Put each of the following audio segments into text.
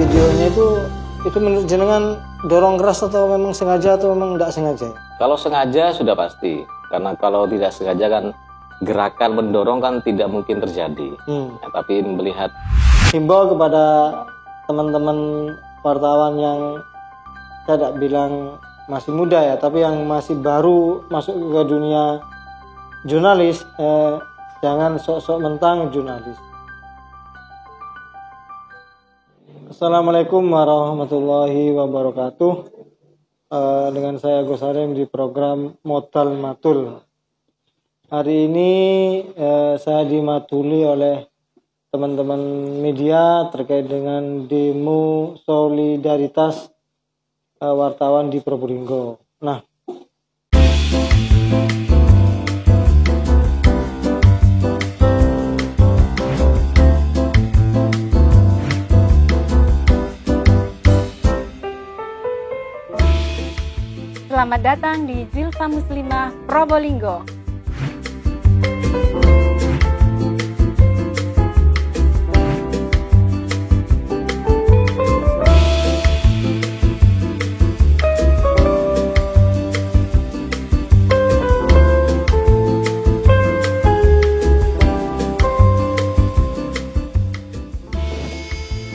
videonya itu menurut jenengan dorong keras atau memang sengaja atau memang tidak sengaja? Kalau sengaja sudah pasti, karena kalau tidak sengaja kan gerakan mendorong kan tidak mungkin terjadi. Ya, tapi melihat himbau kepada teman-teman wartawan yang saya tidak bilang masih muda ya, tapi yang masih baru masuk ke dunia jurnalis, jangan sok-sok mentang jurnalis. Assalamualaikum warahmatullahi wabarakatuh. Dengan saya Gus Harim di program Modal Matul. Hari ini saya dimatuli oleh teman-teman media terkait dengan demo solidaritas wartawan di Probolinggo. Nah, selamat datang di Zilfa Muslimah Probolinggo.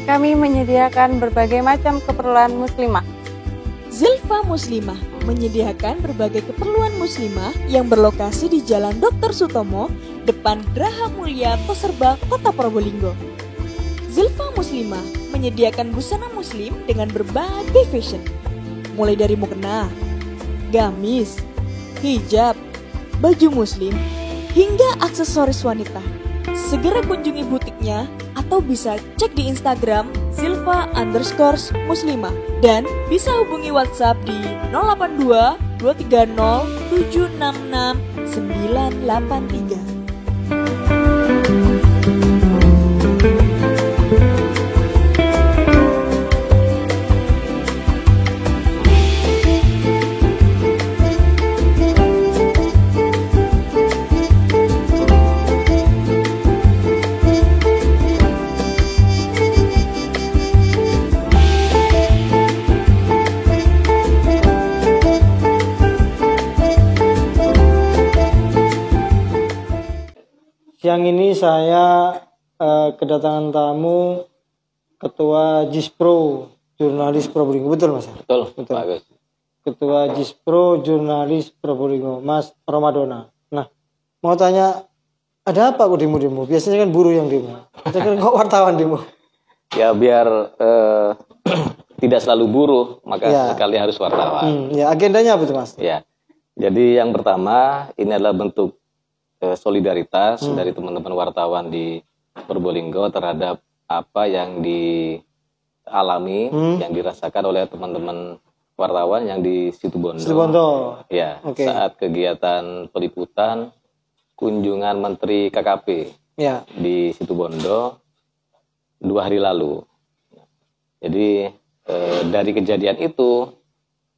Kami menyediakan berbagai macam keperluan muslimah. Zilfa Muslimah menyediakan berbagai keperluan muslimah yang berlokasi di Jalan Dr. Sutomo, depan Geraha Mulia Toserba, Kota Probolinggo. Zilfa Muslimah menyediakan busana muslim dengan berbagai fashion, mulai dari mukena, gamis, hijab, baju muslim, hingga aksesoris wanita. Segera kunjungi butiknya atau bisa cek di Instagram Zilfa_muslimah dan bisa hubungi WhatsApp di 082 230 766 983. Siang ini saya kedatangan tamu Ketua Jispro Jurnalis Probolinggo, betul Mas? betul. Bagus. Ketua Jispro Jurnalis Probolinggo, Mas Romadona. Nah, mau tanya, ada apa kok demo-demo? Biasanya kan buruh yang demo. Saya kok wartawan demo? Ya biar tidak selalu buruh, maka sekali harus wartawan. Ya, agendanya apa tuh Mas? Ya, jadi yang pertama ini adalah bentuk solidaritas dari teman-teman wartawan di Probolinggo terhadap apa yang dialami, yang dirasakan oleh teman-teman wartawan yang di Situbondo. Ya, saat kegiatan peliputan kunjungan Menteri KKP di Situbondo 2 hari lalu. Jadi dari kejadian itu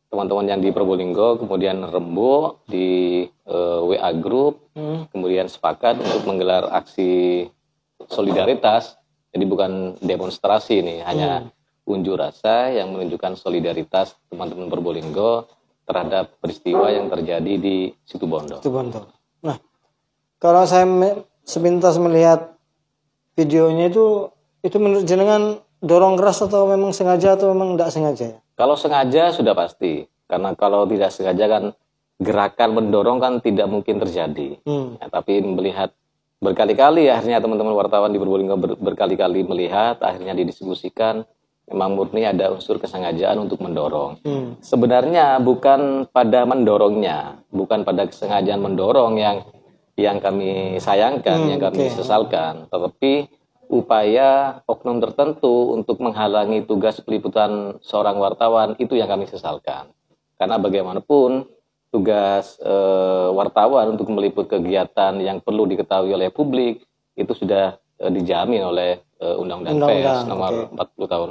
teman-teman yang di Probolinggo kemudian rembuk di WA Group, kemudian sepakat untuk menggelar aksi solidaritas. Jadi bukan demonstrasi ini, hanya unjuk rasa yang menunjukkan solidaritas teman-teman Probolinggo terhadap peristiwa yang terjadi di Situbondo. Nah, kalau saya sepintas melihat videonya itu menurut jenengan dorong keras atau memang sengaja atau memang tidak sengaja ya? Kalau sengaja sudah pasti, karena kalau tidak sengaja kan gerakan mendorong kan tidak mungkin terjadi. Ya, tapi melihat berkali-kali akhirnya teman-teman wartawan di Probolinggo berkali-kali melihat, akhirnya didiskusikan, memang murni ada unsur kesengajaan untuk mendorong. Sebenarnya bukan pada mendorongnya, bukan pada kesengajaan mendorong yang kami sayangkan, yang kami sesalkan, tetapi upaya oknum tertentu untuk menghalangi tugas peliputan seorang wartawan itu yang kami sesalkan. Karena bagaimanapun tugas wartawan untuk meliput kegiatan yang perlu diketahui oleh publik itu sudah dijamin oleh Undang-Undang Pers nomor 40 tahun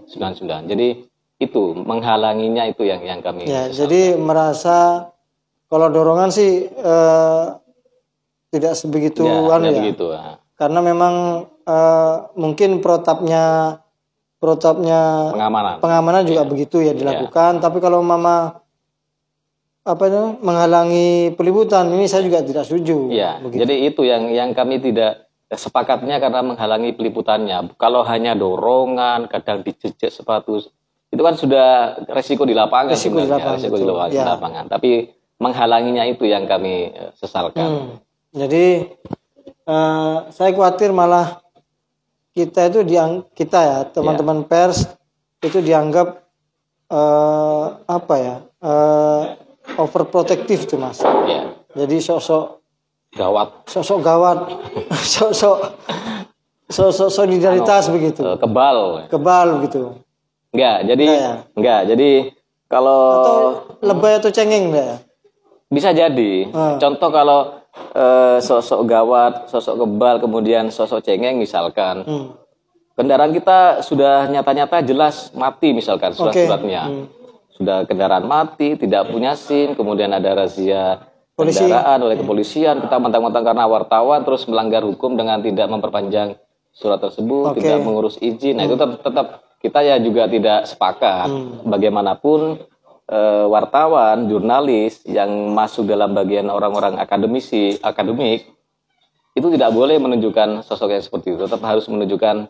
99. Jadi itu menghalanginya itu yang kami sesalkan. Jadi merasa kalau dorongan sih tidak sebegituan ya. Begitu. Karena memang mungkin protapnya protapnya pengamanan juga begitu ya dilakukan. Tapi kalau mama menghalangi peliputan, ini saya juga tidak setuju. Iya. Jadi itu yang kami tidak sepakatnya karena menghalangi peliputannya. Kalau hanya dorongan, kadang dijejek sepatu, itu kan sudah resiko di lapangan. Resiko di lapangan. Tapi menghalanginya itu yang kami sesalkan. Jadi saya khawatir malah kita itu teman-teman pers itu dianggap overprotective tuh Mas. Ya. Jadi sosok gawat, sosok solidaritas begitu. Kebal begitu. Enggak. Jadi kalau atau lebay atau cengeng enggak? Bisa jadi. Contoh kalau sosok gawat, sosok kebal, kemudian sosok cengeng misalkan. Kendaraan kita sudah nyata-nyata jelas mati misalkan surat-suratnya. Sudah kendaraan mati, tidak punya SIM, kemudian ada razia kendaraan oleh kepolisian, kita mentang-mentang karena wartawan terus melanggar hukum dengan tidak memperpanjang surat tersebut, tidak mengurus izin. Nah, itu tetap kita ya juga tidak sepakat. Bagaimanapun wartawan, jurnalis yang masuk dalam bagian orang-orang akademik itu tidak boleh menunjukkan sosok yang seperti itu, tetap harus menunjukkan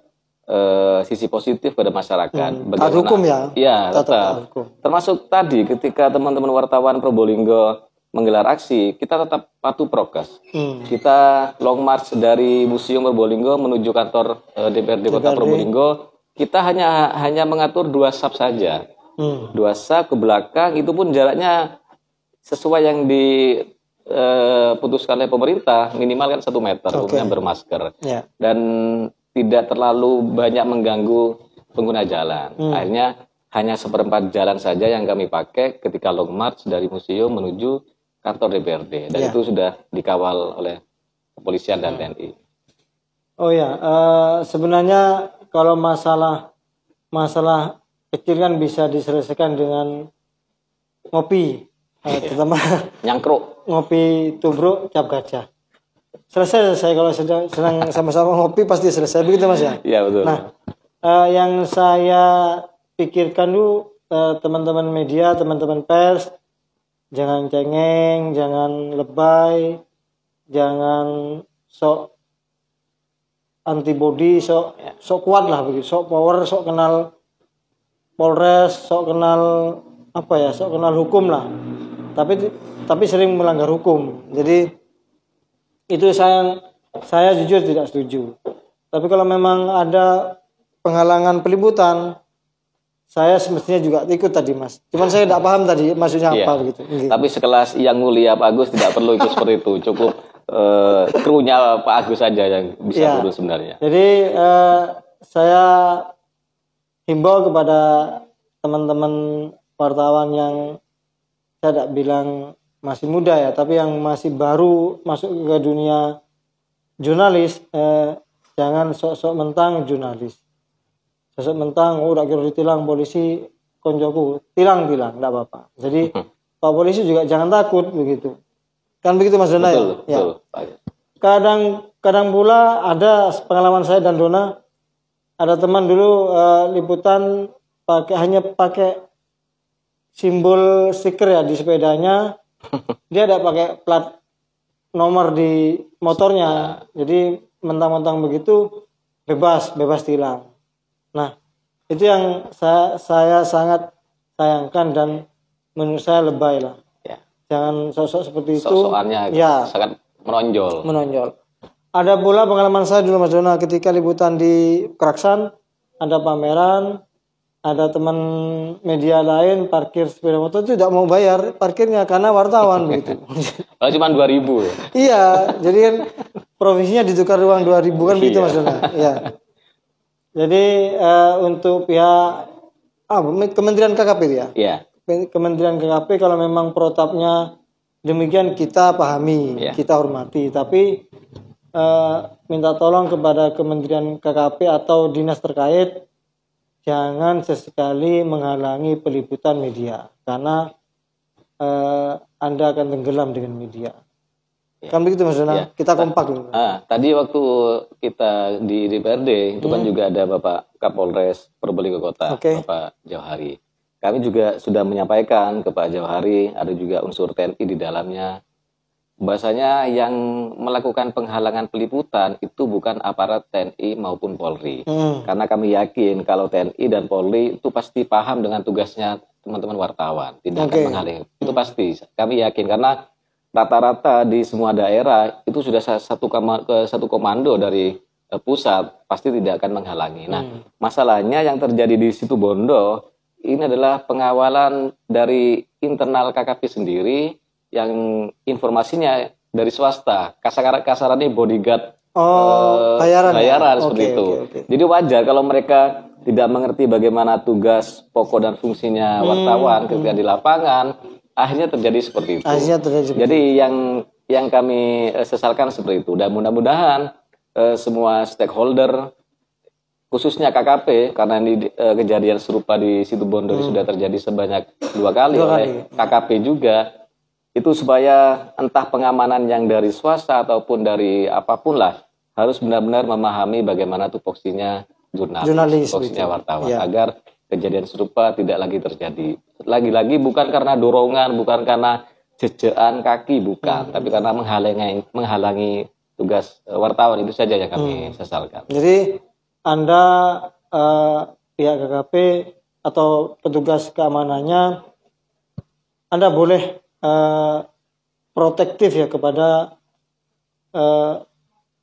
sisi positif pada masyarakat. Bagaimana hukum ya? Iya, tetap. Termasuk tadi ketika teman-teman wartawan Probolinggo menggelar aksi, kita tetap patuh prokes. Kita long march dari Museum Probolinggo menuju kantor DPRD Kota Probolinggo. Kita hanya mengatur 2 sap saja. 2 sap ke belakang, itu pun jaraknya sesuai yang diputuskan oleh pemerintah, minimal kan 1 meter, kemudian bermasker. Dan tidak terlalu banyak mengganggu pengguna jalan. Akhirnya hanya 1/4 jalan saja yang kami pakai ketika long march dari museum menuju kantor DPRD. Dan itu sudah dikawal oleh kepolisian dan TNI. Oh ya, sebenarnya kalau masalah kecil kan bisa diselesaikan dengan ngopi, terutama nyangkruk, ngopi tubruk cap gajah. Selesai kalau sedang sama-sama ngopi pasti selesai, begitu Mas ya? Iya betul. Nah, yang saya pikirkan dulu teman-teman media, teman-teman pers, jangan cengeng, jangan lebay, jangan sok antibody, sok kuat lah begitu, sok power, sok kenal Polres, sok kenal sok kenal hukum lah. Tapi sering melanggar hukum. Jadi itu saya jujur tidak setuju. Tapi kalau memang ada penghalangan peliputan, saya semestinya juga ikut tadi Mas. Cuman saya tidak paham tadi maksudnya apa begitu. Tapi sekelas Yang Mulia Pak Agus tidak perlu ikut seperti itu. Cukup krunya Pak Agus saja yang bisa urus sebenarnya. Jadi saya himbau kepada teman-teman wartawan yang saya tidak bilang masih muda ya, tapi yang masih baru masuk ke dunia jurnalis, jangan sok-sok mentang jurnalis. Sok mentang, udah kira ditilang polisi, konjoku, tilang, tidak apa-apa. Jadi Pak Polisi juga jangan takut begitu. Kan begitu Mas Dona ya? Betul. Kadang pula ada pengalaman saya dan Dona, ada teman dulu liputan hanya pakai simbol stiker ya di sepedanya. Dia tidak pakai plat nomor di motornya, jadi mentang-mentang begitu bebas tilang. Nah, itu yang saya sangat sayangkan dan menurut saya lebay lah. Jangan sosok seperti itu. Sosokannya sangat menonjol. Ada pula pengalaman saya dulu Mas Dona ketika liputan di Keraksan, ada pameran. Ada teman media lain parkir sepeda motor itu tidak mau bayar parkirnya karena wartawan begitu. Kalau cuma 2.000 ya? Iya, jadi kan provisinya ditukar uang 2.000 kan begitu Mas Dona. Iya. Jadi untuk pihak Kementerian KKP ya? Iya. Kementerian KKP kalau memang protapnya demikian kita pahami, kita hormati. Tapi minta tolong kepada Kementerian KKP atau dinas terkait, jangan sesekali menghalangi peliputan media karena Anda akan tenggelam dengan media. Kan begitu Mas Dona, kita kompak gitu. Tadi waktu kita di DPRD itu kan juga ada Bapak Kapolres Probolinggo Kota, Bapak Jauhari. Kami juga sudah menyampaikan ke Pak Jauhari, ada juga unsur TNI di dalamnya. Bahasanya yang melakukan penghalangan peliputan itu bukan aparat TNI maupun Polri. Karena kami yakin kalau TNI dan Polri itu pasti paham dengan tugasnya teman-teman wartawan, tidak akan menghalangi. Itu pasti, kami yakin karena rata-rata di semua daerah itu sudah satu komando dari pusat, pasti tidak akan menghalangi. Nah, masalahnya yang terjadi di Situbondo ini adalah pengawalan dari internal KKP sendiri yang informasinya dari swasta. Kasarannya bodyguard bayaran seperti itu. Jadi wajar kalau mereka tidak mengerti bagaimana tugas pokok dan fungsinya wartawan ketika di lapangan. Akhirnya terjadi seperti itu. Jadi yang kami sesalkan seperti itu. Dan mudah-mudahan semua stakeholder, khususnya KKP, karena ini kejadian serupa di Situbondo sudah terjadi sebanyak 2 kali oleh KKP juga, itu supaya entah pengamanan yang dari swasta ataupun dari apapun lah, harus benar-benar memahami bagaimana tupoksinya jurnalis tupoksinya wartawan, agar kejadian serupa tidak lagi terjadi. Lagi-lagi bukan karena dorongan, bukan karena jejaan kaki, bukan, tapi karena menghalangi tugas wartawan. Itu saja yang kami sesalkan. Jadi Anda pihak KKP atau petugas keamanannya, Anda boleh protektif ya kepada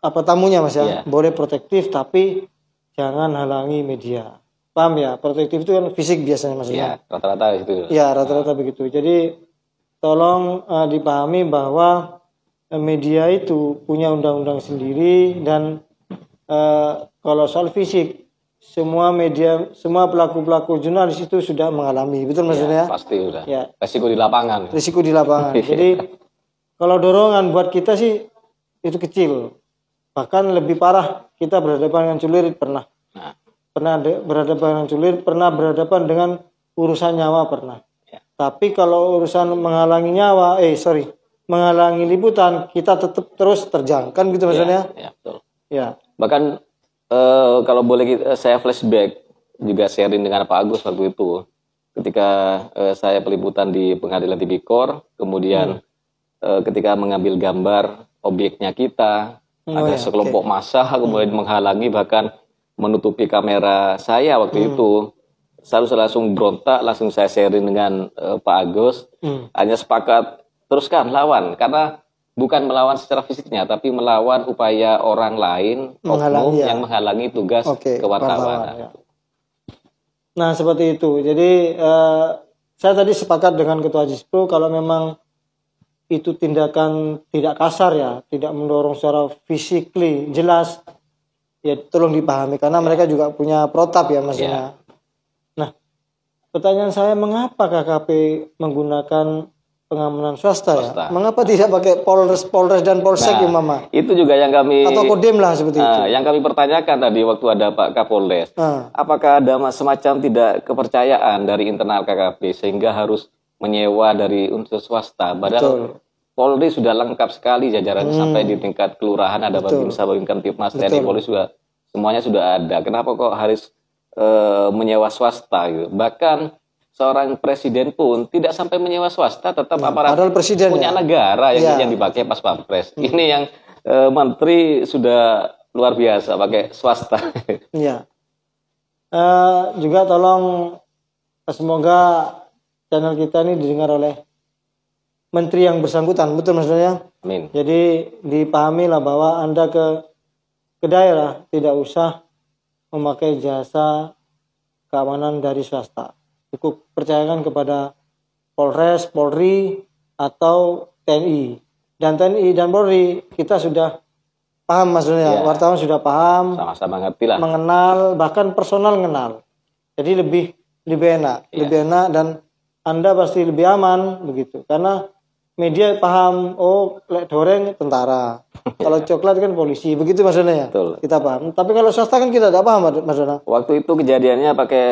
tamunya Mas ya. Boleh protektif tapi jangan halangi media. Paham ya? Protektif itu kan fisik biasanya Mas. Iya, rata-rata itu. Ya, rata-rata begitu. Jadi tolong dipahami bahwa media itu punya undang-undang sendiri dan kalau soal fisik semua media, semua pelaku-pelaku jurnalis itu sudah mengalami. Betul maksudnya? Pasti udah. Ya. Risiko di lapangan. Risiko di lapangan. Jadi kalau dorongan buat kita sih itu kecil. Bahkan lebih parah, kita berhadapan dengan celurit pernah. Pernah berhadapan dengan celurit, pernah berhadapan dengan urusan nyawa pernah. Tapi kalau urusan menghalangi nyawa, menghalangi liputan, kita tetap terus terjang. Kan gitu maksudnya? Ya, betul. Ya. Bahkan kalau boleh saya flashback juga sharing dengan Pak Agus waktu itu. Ketika saya peliputan di Pengadilan Tipikor, kemudian ketika mengambil gambar objeknya kita, ada sekelompok massa kemudian menghalangi, bahkan menutupi kamera saya waktu itu. Saya langsung berontak, langsung saya sharing dengan Pak Agus. Hanya sepakat teruskan lawan, karena bukan melawan secara fisiknya, tapi melawan upaya orang lain oknum yang menghalangi tugas kewartawan. Nah seperti itu. Jadi saya tadi sepakat dengan Ketua Jispro kalau memang itu tindakan tidak kasar ya, tidak mendorong secara fisikly jelas, ya tolong dipahami karena mereka juga punya protap ya maksudnya. Nah pertanyaan saya, mengapa KKP menggunakan pengamanan swasta ya? Mengapa tidak pakai Polres dan Polsek ya Mama? Itu juga yang kami, atau Kodim lah seperti itu. Yang kami pertanyakan tadi waktu ada Pak Kapolres. Apakah ada semacam tidak kepercayaan dari internal KKP sehingga harus menyewa dari unsur swasta? Padahal Polri sudah lengkap sekali jajarannya sampai di tingkat kelurahan, ada Babinsa, Babinkamtibmas, TNI, Polri juga semuanya sudah ada. Kenapa kok harus menyewa swasta gitu? Bahkan seorang presiden pun tidak sampai menyewa swasta, tetap aparat punya negara yang dipakai pas Pampres. Ini yang menteri sudah luar biasa pakai swasta. Iya. Juga tolong semoga channel kita ini didengar oleh menteri yang bersangkutan, betul maksudnya? Amin. Jadi dipahami lah bahwa Anda ke daerah tidak usah memakai jasa keamanan dari swasta. Cukup percayakan kepada Polres, Polri, atau TNI. Dan TNI dan Polri kita sudah paham maksudnya, wartawan sudah paham, sama-sama ngerti lah, mengenal, bahkan personal mengenal. Jadi lebih enak, lebih enak, dan Anda pasti lebih aman begitu. Karena media paham, lek doreng tentara, kalau coklat kan polisi, begitu maksudnya ya. Betul. Kita paham. Tapi kalau swasta kan kita tidak paham maksudnya. Waktu itu kejadiannya pakai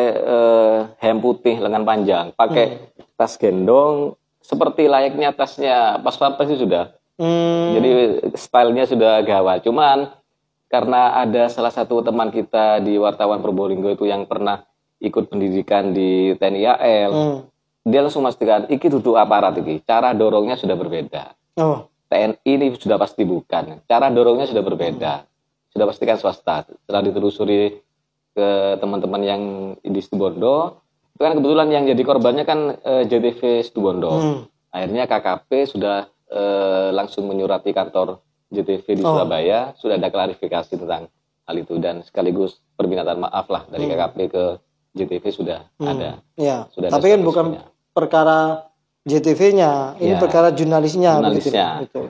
hem putih lengan panjang, pakai tas gendong, seperti layaknya tasnya pas Pampres itu sudah. Jadi stylenya sudah gawat. Cuman karena ada salah satu teman kita di Wartawan Probolinggo itu yang pernah ikut pendidikan di TNI AL, dia langsung memastikan iki duduk aparat iki. Cara dorongnya sudah berbeda. TNI ini sudah pasti bukan. Cara dorongnya sudah berbeda. Sudah pastikan swasta. Setelah ditelusuri ke teman-teman yang di Situbondo, itu kan kebetulan yang jadi korbannya kan JTV Situbondo. Akhirnya KKP sudah langsung menyurati kantor JTV di Surabaya, sudah ada klarifikasi tentang hal itu dan sekaligus permintaan maaf lah dari KKP ke JTV sudah ada. Ya. Sudah Tapi kan bukan perkara JTV-nya, ini perkara jurnalisnya. Begitu.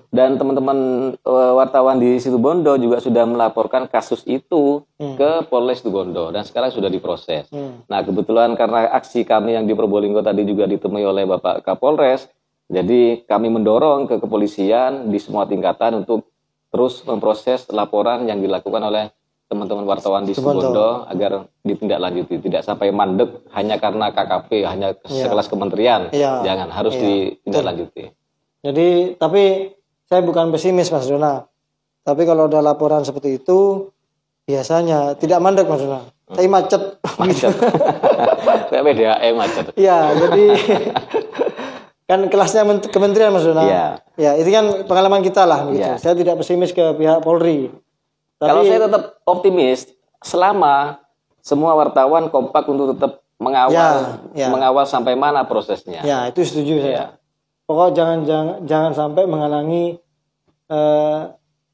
Dan teman-teman wartawan di Situbondo juga sudah melaporkan kasus itu ke Polres Situbondo dan sekarang sudah diproses. Nah kebetulan karena aksi kami yang di Probolinggo tadi juga ditemui oleh Bapak Kapolres, jadi kami mendorong ke kepolisian di semua tingkatan untuk terus memproses laporan yang dilakukan oleh teman-teman wartawan di Situbondo agar ditindaklanjuti, tidak sampai mandek hanya karena KKP, hanya sekelas kementerian, jangan, harus ditindaklanjuti. Jadi, tapi saya bukan pesimis Mas Dona, tapi kalau ada laporan seperti itu, biasanya tidak mandek Mas Dona, tapi macet. Kayak PDAM macet. Iya, jadi kan kelasnya kementerian Mas Dona. Ya, itu kan pengalaman kita lah gitu. Saya tidak pesimis ke pihak Polri. Tapi, kalau saya tetap optimis selama semua wartawan kompak untuk tetap mengawal sampai mana prosesnya. Ya, itu setuju saya. Pokok jangan sampai menghalangi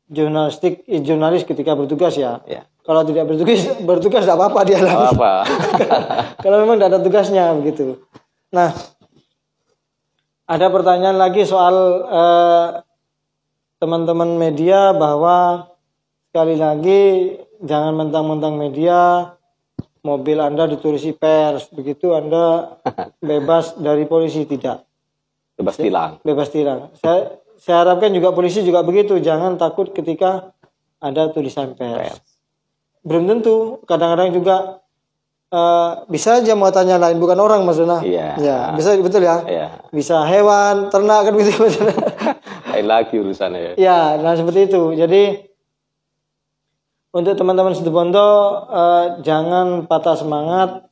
jurnalis ketika bertugas ya. Kalau tidak bertugas tidak apa-apa dia lagi. Kalau memang tidak ada tugasnya begitu. Nah, ada pertanyaan lagi soal teman-teman media bahwa sekali lagi jangan mentang-mentang media mobil Anda ditulisi pers, begitu Anda bebas dari polisi, tidak. Bebas tilang. Saya harapkan juga polisi juga begitu, jangan takut ketika ada tulisan pers. Belum tentu, kadang-kadang juga bisa aja muatannya lain, bukan orang maksudnya. Ya, bisa betul ya. Bisa hewan, ternak kan begitu. Lain lagi urusannya. Ya, nah seperti itu. Jadi untuk teman-teman Situbondo jangan patah semangat.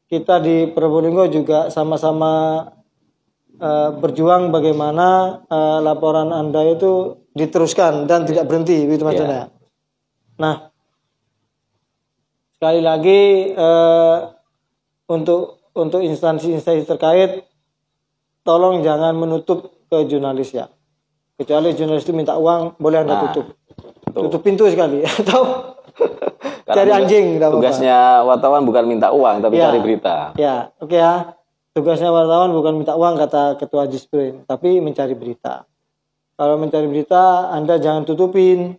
Kita di Probolinggo juga sama-sama berjuang bagaimana laporan Anda itu diteruskan dan tidak berhenti, begitu Mas Dona. Nah, sekali lagi untuk instansi-instansi terkait, tolong jangan menutup ke jurnalis ya. Kecuali jurnalis itu minta uang, boleh Anda tutup. Tutup pintu sekali atau cari anjing. Tugasnya wartawan bukan minta uang tapi cari berita. Ya, oke ya. Tugasnya wartawan bukan minta uang kata Ketua Jisprin, tapi mencari berita. Kalau mencari berita Anda jangan tutupin.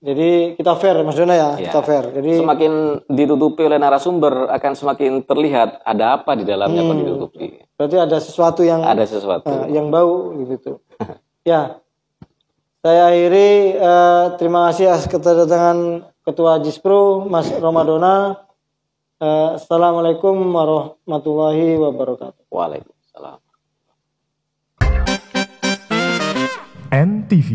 Jadi kita fair Mas Dona ya, kita fair. Jadi semakin ditutupi oleh narasumber akan semakin terlihat ada apa di dalamnya kok ditutupi. Berarti ada sesuatu yang yang bau gitu. Ya. Saya akhiri, terima kasih atas kedatangan Ketua Jispro, Mas Romadona. Assalamualaikum warahmatullahi wabarakatuh. Waalaikumsalam. NTV